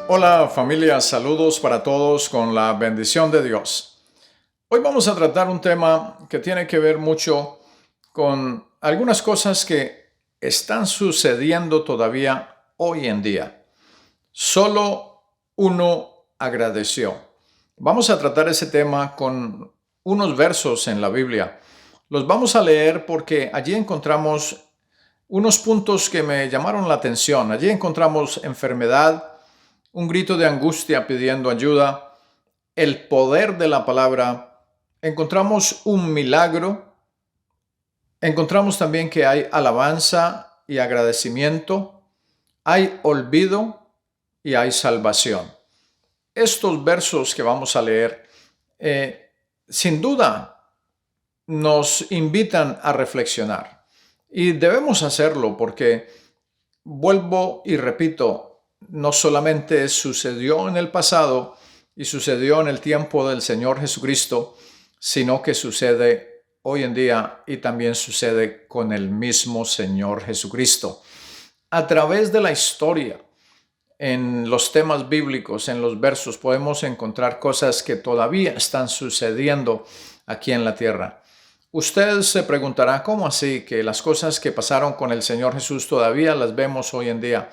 Hola familia, saludos para todos con la bendición de Dios. Hoy vamos a tratar un tema que tiene que ver mucho con algunas cosas que están sucediendo todavía hoy en día. Solo uno agradeció. Vamos a tratar ese tema con unos versos en la Biblia. Los vamos a leer porque allí encontramos unos puntos que me llamaron la atención. Allí encontramos enfermedad, un grito de angustia pidiendo ayuda, el poder de la palabra, encontramos un milagro, encontramos también que hay alabanza y agradecimiento, hay olvido y hay salvación. Estos versos que vamos a leer, sin duda, nos invitan a reflexionar. Y debemos hacerlo porque, vuelvo y repito, no solamente sucedió en el pasado y sucedió en el tiempo del Señor Jesucristo, sino que sucede hoy en día y también sucede con el mismo Señor Jesucristo. A través de la historia, en los temas bíblicos, en los versos, podemos encontrar cosas que todavía están sucediendo aquí en la tierra. Usted se preguntará, ¿cómo así que las cosas que pasaron con el Señor Jesús todavía las vemos hoy en día?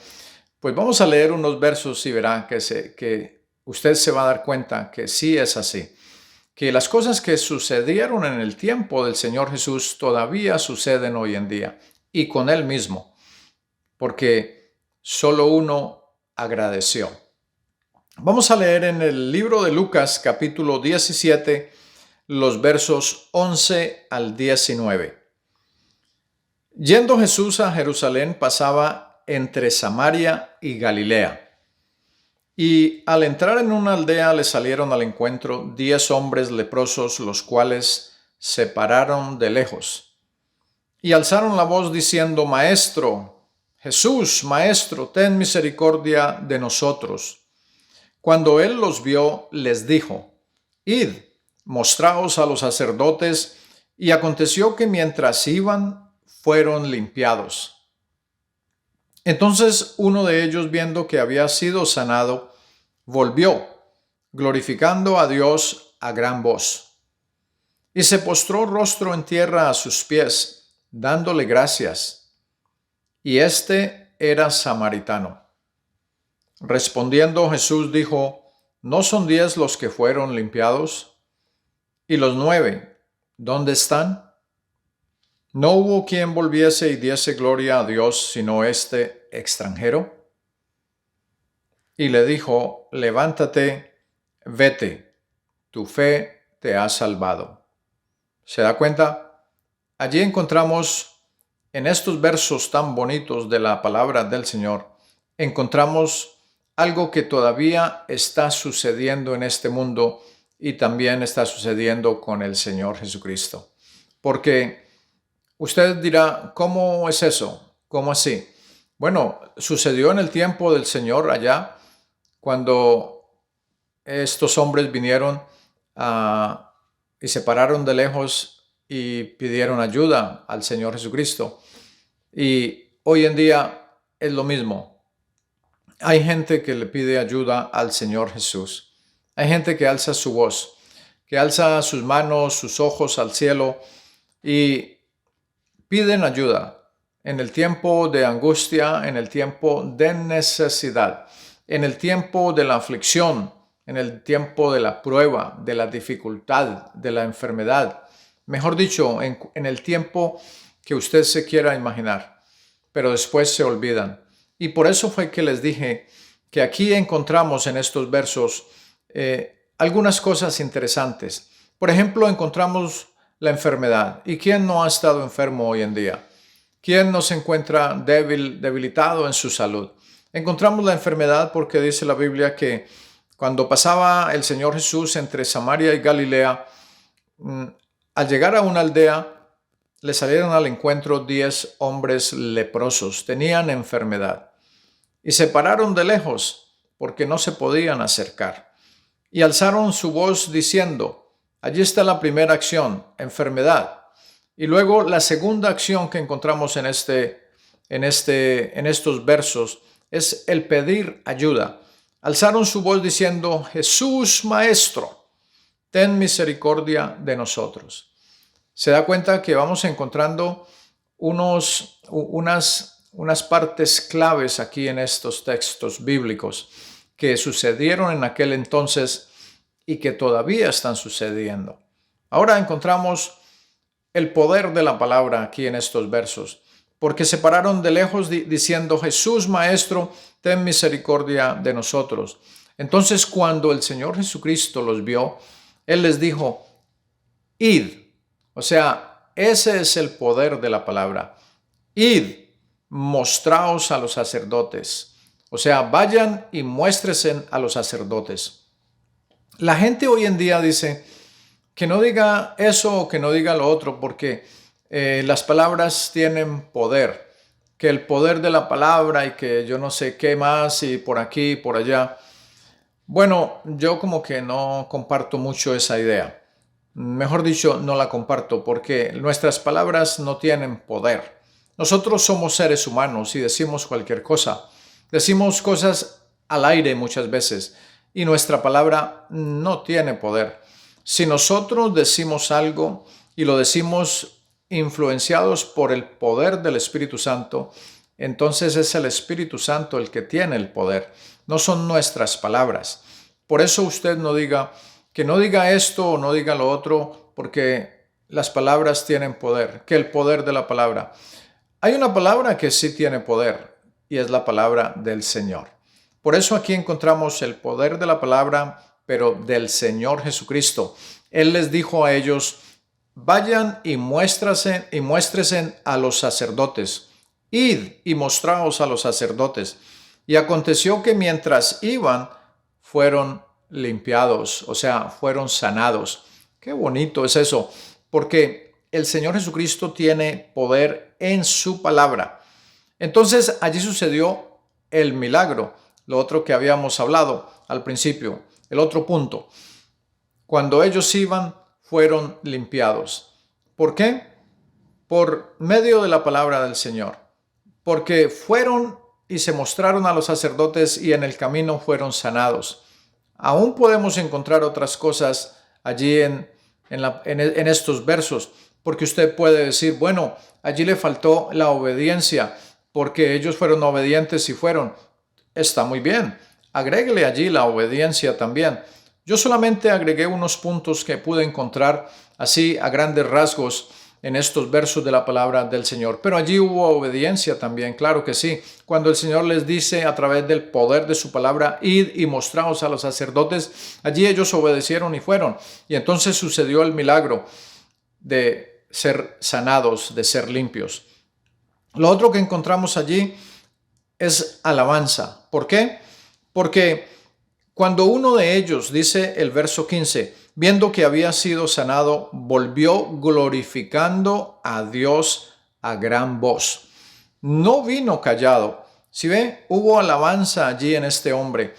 Pues vamos a leer unos versos y verá que usted se va a dar cuenta que sí es así, que las cosas que sucedieron en el tiempo del Señor Jesús todavía suceden hoy en día y con Él mismo, porque solo uno agradeció. Vamos a leer en el libro de Lucas capítulo 17 los versos 11 al 19. Yendo Jesús a Jerusalén pasaba entre Samaria y Galilea. Y al entrar en una aldea le salieron al encuentro 10 hombres leprosos, los cuales se pararon de lejos. Y alzaron la voz diciendo: Maestro, Jesús, Maestro, ten misericordia de nosotros. Cuando él los vio, les dijo: Id, mostraos a los sacerdotes. Y aconteció que mientras iban, fueron limpiados. Entonces uno de ellos, viendo que había sido sanado, volvió, glorificando a Dios a gran voz. Y se postró rostro en tierra a sus pies, dándole gracias. Y éste era samaritano. Respondiendo Jesús dijo: ¿No son 10 los que fueron limpiados? ¿Y los 9, dónde están? ¿No hubo quien volviese y diese gloria a Dios sino este extranjero? Y le dijo: Levántate, vete, tu fe te ha salvado. ¿Se da cuenta? Allí encontramos, en estos versos tan bonitos de la palabra del Señor, encontramos algo que todavía está sucediendo en este mundo y también está sucediendo con el Señor Jesucristo. Porque usted dirá, ¿cómo es eso? ¿Cómo así? Bueno, sucedió en el tiempo del Señor allá, cuando estos hombres vinieron y se pararon de lejos y pidieron ayuda al Señor Jesucristo. Y hoy en día es lo mismo. Hay gente que le pide ayuda al Señor Jesús. Hay gente que alza su voz, que alza sus manos, sus ojos al cielo y piden ayuda en el tiempo de angustia, en el tiempo de necesidad, en el tiempo de la aflicción, en el tiempo de la prueba, de la dificultad, de la enfermedad. Mejor dicho, en el tiempo que usted se quiera imaginar, pero después se olvidan. Y por eso fue que les dije que aquí encontramos en estos versos algunas cosas interesantes. Por ejemplo, encontramos la enfermedad. ¿Y quién no ha estado enfermo hoy en día? ¿Quién no se encuentra debilitado en su salud? Encontramos la enfermedad porque dice la Biblia que cuando pasaba el Señor Jesús entre Samaria y Galilea, al llegar a una aldea, le salieron al encuentro 10 hombres leprosos. Tenían enfermedad y se pararon de lejos porque no se podían acercar. Y alzaron su voz diciendo: allí está la primera acción, enfermedad. Y luego la segunda acción que encontramos en estos versos es el pedir ayuda. alzaron su voz diciendo: Jesús, Maestro, ten misericordia de nosotros. Se da cuenta que vamos encontrando unas partes claves aquí en estos textos bíblicos que sucedieron en aquel entonces y que todavía están sucediendo. Ahora encontramos el poder de la palabra aquí en estos versos, porque se pararon de lejos diciendo: Jesús, Maestro, ten misericordia de nosotros. Entonces, cuando el Señor Jesucristo los vio, Él les dijo: id. O sea, ese es el poder de la palabra. Id, mostraos a los sacerdotes. O sea, vayan y muéstrense a los sacerdotes. La gente hoy en día dice que no diga eso o que no diga lo otro, porque las palabras tienen poder, que el poder de la palabra y que yo no sé qué más y por aquí y por allá. Bueno, yo como que no comparto mucho esa idea. Mejor dicho, no la comparto porque nuestras palabras no tienen poder. Nosotros somos seres humanos y decimos cualquier cosa. Decimos cosas al aire muchas veces y nuestra palabra no tiene poder. Si nosotros decimos algo y lo decimos influenciados por el poder del Espíritu Santo, entonces es el Espíritu Santo el que tiene el poder, no son nuestras palabras. Por eso usted no diga que no diga esto o no diga lo otro, porque las palabras tienen poder, que el poder de la palabra. Hay una palabra que sí tiene poder y es la palabra del Señor. Por eso aquí encontramos el poder de la palabra, pero del Señor Jesucristo. Él les dijo a ellos: vayan y muéstrense a los sacerdotes. Id y mostraos a los sacerdotes. Y aconteció que mientras iban, fueron limpiados, o sea, fueron sanados. Qué bonito es eso, porque el Señor Jesucristo tiene poder en su palabra. Entonces allí sucedió el milagro, lo otro que habíamos hablado al principio, el otro punto. Cuando ellos iban, fueron limpiados. ¿Por qué? Por medio de la palabra del Señor. Porque fueron y se mostraron a los sacerdotes y en el camino fueron sanados. Aún podemos encontrar otras cosas allí en estos versos, porque usted puede decir: bueno, allí le faltó la obediencia, porque ellos fueron obedientes y fueron. Está muy bien, agréguele allí la obediencia también. Yo solamente agregué unos puntos que pude encontrar así a grandes rasgos en estos versos de la palabra del Señor. Pero allí hubo obediencia también, claro que sí. Cuando el Señor les dice a través del poder de su palabra: id y mostraos a los sacerdotes, allí ellos obedecieron y fueron. Y entonces sucedió el milagro de ser sanados, de ser limpios. Lo otro que encontramos allí es alabanza. ¿Por qué? Porque cuando uno de ellos, dice el verso 15, viendo que había sido sanado, volvió glorificando a Dios a gran voz. No vino callado. Si ve, hubo alabanza allí en este hombre.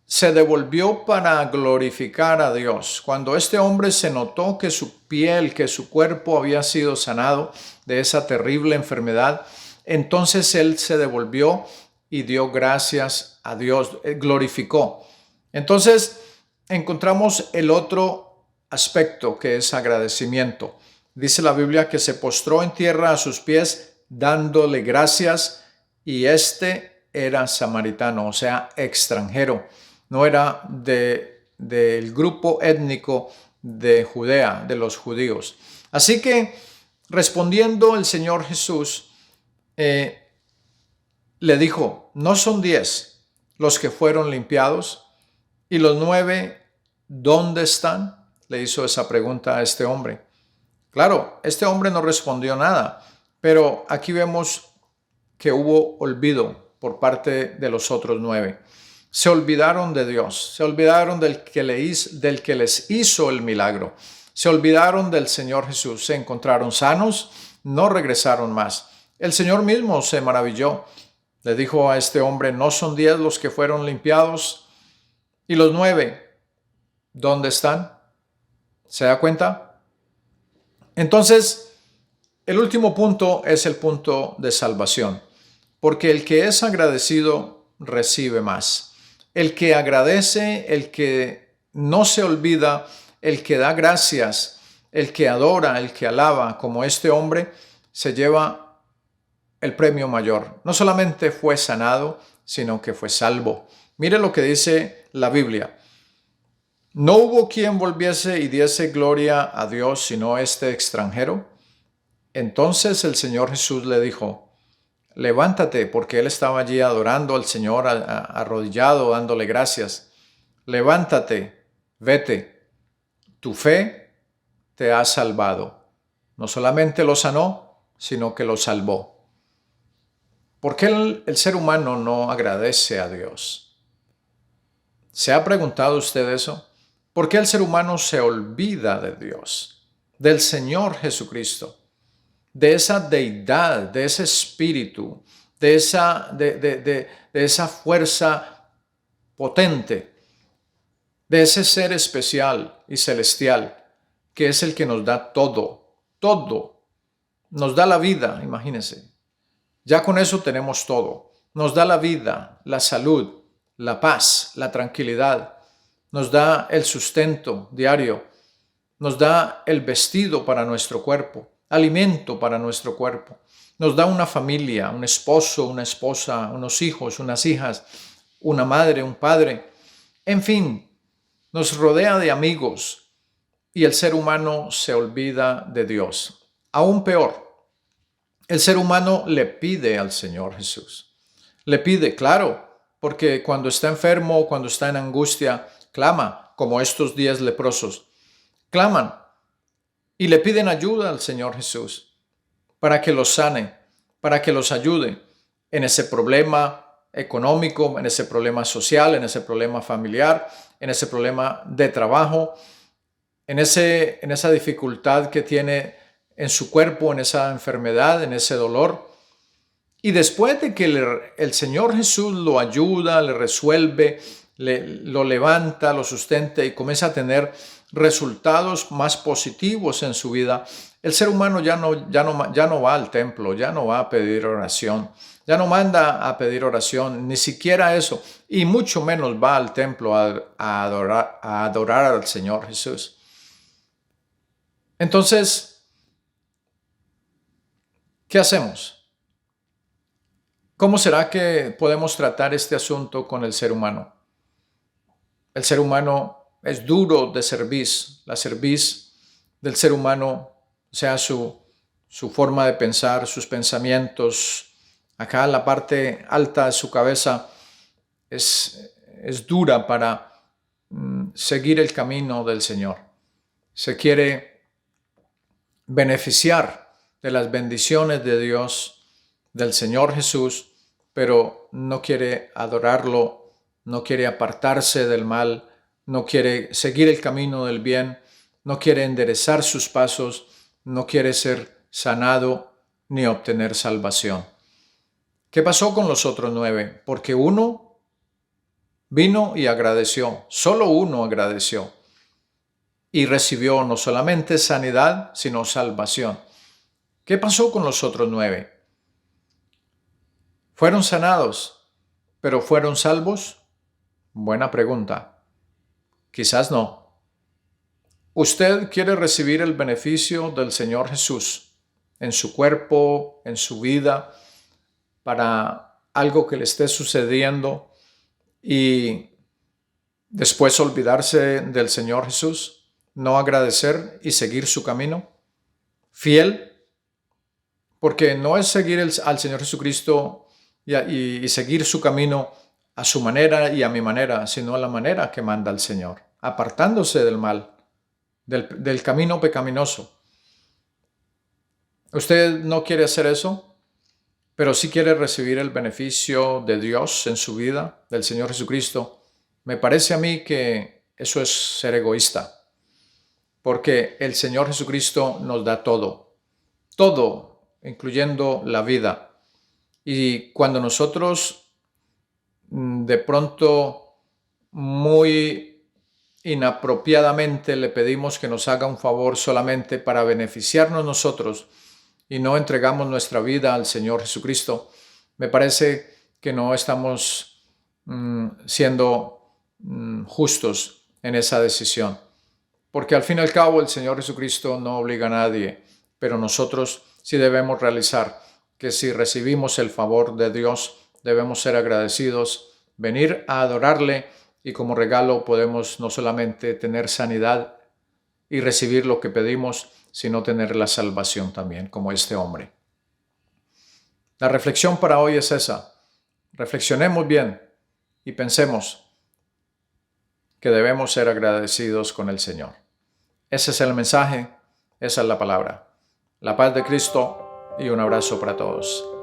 Se devolvió para glorificar a Dios. Cuando este hombre se notó que su piel, que su cuerpo había sido sanado de esa terrible enfermedad, entonces él se devolvió y dio gracias a Dios, glorificó. Entonces encontramos el otro aspecto, que es agradecimiento. Dice la Biblia que se postró en tierra a sus pies dándole gracias, y este era samaritano, o sea, extranjero. No era del grupo étnico de Judea, de los judíos. Así que respondiendo el Señor Jesús, le dijo: ¿no son 10 los que fueron limpiados? ¿Y los 9 dónde están? Le hizo esa pregunta a este hombre. Claro, este hombre no respondió nada, pero aquí vemos que hubo olvido por parte de los otros 9. Se olvidaron de Dios, se olvidaron del que les hizo el milagro, se olvidaron del Señor Jesús, se encontraron sanos, no regresaron más. El Señor mismo se maravilló. Le dijo a este hombre: ¿no son 10 los que fueron limpiados? ¿Y los 9 dónde están? ¿Se da cuenta? Entonces, el último punto es el punto de salvación, porque el que es agradecido recibe más. El que agradece, el que no se olvida, el que da gracias, el que adora, el que alaba, como este hombre, se lleva el premio mayor. No solamente fue sanado, sino que fue salvo. Mire lo que dice la Biblia. No hubo quien volviese y diese gloria a Dios sino este extranjero. Entonces el Señor Jesús le dijo, levántate, porque él estaba allí adorando al Señor, arrodillado, dándole gracias. Levántate, vete, tu fe te ha salvado. No solamente lo sanó, sino que lo salvó. ¿Por qué el ser humano no agradece a Dios? ¿Se ha preguntado usted eso? ¿Por qué el ser humano se olvida de Dios, del Señor Jesucristo, de esa deidad, de ese espíritu, de esa fuerza potente, de ese ser especial y celestial, que es el que nos da todo, todo? Nos da la vida, imagínense. Ya con eso tenemos todo. Nos da la vida, la salud, la paz, la tranquilidad. Nos da el sustento diario. Nos da el vestido para nuestro cuerpo, alimento para nuestro cuerpo. Nos da una familia, un esposo, una esposa, unos hijos, unas hijas, una madre, un padre. En fin, nos rodea de amigos y el ser humano se olvida de Dios. Aún peor, el ser humano le pide al Señor Jesús. Le pide, claro, porque cuando está enfermo, cuando está en angustia, clama, como estos 10 leprosos. Claman y le piden ayuda al Señor Jesús para que los sane, para que los ayude en ese problema económico, en ese problema social, en ese problema familiar, en ese problema de trabajo, en esa dificultad que tiene en su cuerpo, en esa enfermedad, en ese dolor. Y después de que el Señor Jesús lo ayuda, le resuelve, lo levanta, lo sustenta y comienza a tener resultados más positivos en su vida, el ser humano ya no va al templo, ya no va a pedir oración, ya no manda a pedir oración, ni siquiera eso, y mucho menos va al templo a adorar al Señor Jesús. Entonces, ¿qué hacemos? ¿Cómo será que podemos tratar este asunto con el ser humano? El ser humano es duro de cerviz. La cerviz del ser humano, o sea, su forma de pensar, sus pensamientos, acá la parte alta de su cabeza es dura para seguir el camino del Señor. Se quiere beneficiar de las bendiciones de Dios, del Señor Jesús, pero no quiere adorarlo, no quiere apartarse del mal, no quiere seguir el camino del bien, no quiere enderezar sus pasos, no quiere ser sanado ni obtener salvación. ¿Qué pasó con los otros 9? Porque uno vino y agradeció, solo uno agradeció y recibió no solamente sanidad, sino salvación. ¿Qué pasó con los otros 9? ¿Fueron sanados, pero fueron salvos? Buena pregunta. Quizás no. Usted quiere recibir el beneficio del Señor Jesús en su cuerpo, en su vida, para algo que le esté sucediendo y después olvidarse del Señor Jesús, no agradecer y seguir su camino fiel, porque no es seguir al Señor Jesucristo y seguir su camino a su manera y a mi manera, sino a la manera que manda el Señor, apartándose del mal, del camino pecaminoso. ¿Usted no quiere hacer eso? Pero sí quiere recibir el beneficio de Dios en su vida, del Señor Jesucristo. Me parece a mí que eso es ser egoísta, porque el Señor Jesucristo nos da todo, todo, incluyendo la vida. Y cuando nosotros de pronto muy inapropiadamente le pedimos que nos haga un favor solamente para beneficiarnos nosotros y no entregamos nuestra vida al Señor Jesucristo, me parece que no estamos siendo justos en esa decisión. Porque al fin y al cabo el Señor Jesucristo no obliga a nadie, pero nosotros sí debemos realizar que si recibimos el favor de Dios, debemos ser agradecidos, venir a adorarle, y como regalo podemos no solamente tener sanidad y recibir lo que pedimos, sino tener la salvación también, como este hombre. La reflexión para hoy es esa. Reflexionemos bien y pensemos que debemos ser agradecidos con el Señor. Ese es el mensaje, esa es la palabra. La paz de Cristo y un abrazo para todos.